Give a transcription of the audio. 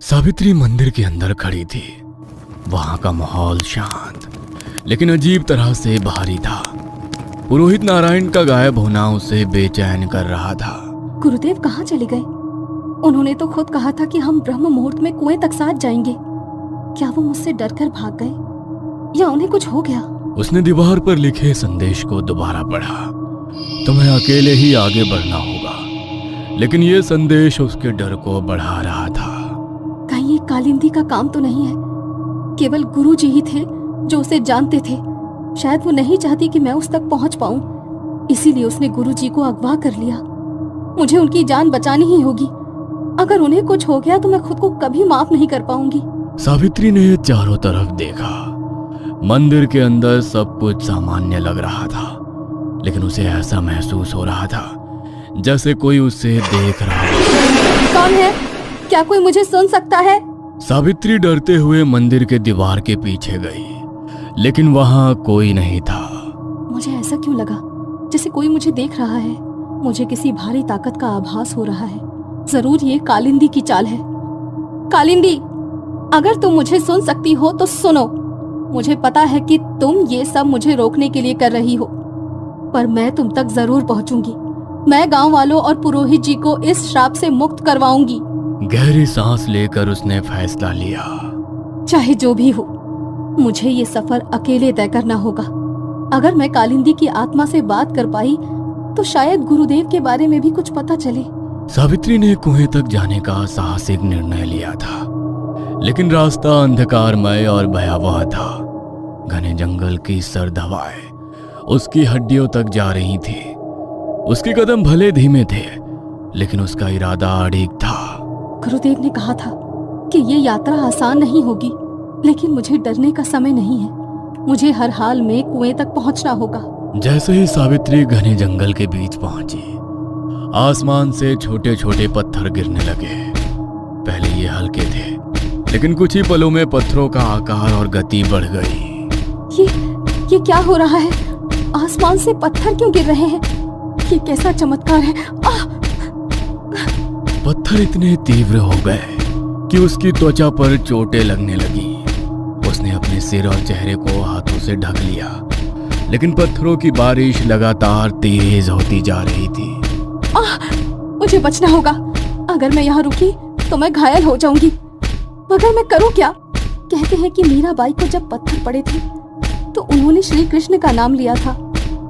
सावित्री मंदिर के अंदर खड़ी थी। वहां का माहौल शांत लेकिन अजीब तरह से भारी था। पुरोहित नारायण का गायब होना उसे बेचैन कर रहा था। गुरुदेव कहाँ चले गए? उन्होंने तो खुद कहा था कि हम ब्रह्म मुहूर्त में कुएं तक साथ जाएंगे। क्या वो मुझसे डरकर भाग गए या उन्हें कुछ हो गया? उसने दीवार पर लिखे संदेश को दोबारा पढ़ा। तुम्हें अकेले ही आगे बढ़ना होगा। लेकिन ये संदेश उसके डर को बढ़ा रहा था। कहीं ये कालिंदी का काम तो नहीं है? केवल गुरुजी ही थे जो उसे जानते थे। शायद वो नहीं चाहती कि मैं उस तक पहुंच पाऊं, इसीलिए उसने गुरुजी को अगवा कर लिया। मुझे उनकी जान बचानी ही होगी। अगर उन्हें कुछ हो गया तो मैं खुद को कभी माफ नहीं कर पाऊंगी। सावित्री ने चारों तरफ देखा। मंदिर के अंदर सब कुछ सामान्य लग रहा था, लेकिन उसे ऐसा महसूस हो रहा था जैसे कोई उसे देख रहा हो। कौन है? क्या कोई मुझे सुन सकता है? सावित्री डरते हुए मंदिर के दीवार के पीछे गई, लेकिन वहां कोई नहीं था। मुझे ऐसा क्यों लगा जैसे कोई मुझे देख रहा है? मुझे किसी भारी ताकत का आभास हो रहा है। जरूर ये कालिंदी की चाल है। कालिंदी, अगर तुम मुझे सुन सकती हो तो सुनो। मुझे पता है कि तुम ये सब मुझे रोकने के लिए कर रही हो, पर मैं तुम तक जरूर पहुंचूंगी। मैं गांव वालों और पुरोहित जी को इस श्राप से मुक्त करवाऊंगी। गहरी सांस लेकर उसने फैसला लिया। चाहे जो भी हो, मुझे ये सफर अकेले तय करना होगा। अगर मैं कालिंदी की आत्मा से बात कर पाई तो शायद गुरुदेव के बारे में भी कुछ पता चले। सावित्री ने कुएं तक जाने का साहसिक निर्णय लिया था, लेकिन रास्ता अंधकारमय और भयावह था। घने जंगल की सर्द हवाएं उसकी हड्डियों तक जा रही थी। उसके कदम भले धीमे थे, लेकिन उसका इरादा अड़िग था। गुरुदेव ने कहा था कि ये यात्रा आसान नहीं होगी, लेकिन मुझे डरने का समय नहीं है। मुझे हर हाल में कुएं तक पहुंचना होगा। जैसे ही सावित्री घने जंगल के बीच पहुंची, आसमान से छोटे छोटे पत्थर गिरने लगे। पहले ये हल्के थे, लेकिन कुछ ही पलों में पत्थरों का आकार और गति बढ़ गई। ये क्या हो रहा है? आसमान से पत्थर क्यों गिर रहे हैं? ये कैसा चमत्कार है? पत्थर इतने तीव्र हो गए कि उसकी त्वचा पर चोटें लगने लगी। उसने अपने सिर और चेहरे को हाथों से ढक लिया, लेकिन पत्थरों की बारिश लगातार तेज होती जा रही थी। मुझे बचना होगा। अगर मैं यहाँ रुकी तो मैं घायल हो जाऊंगी। मगर मैं करूँ क्या? कहते हैं कि मीराबाई को जब पत्थर पड़े थे तो उन्होंने श्री कृष्ण का नाम लिया था।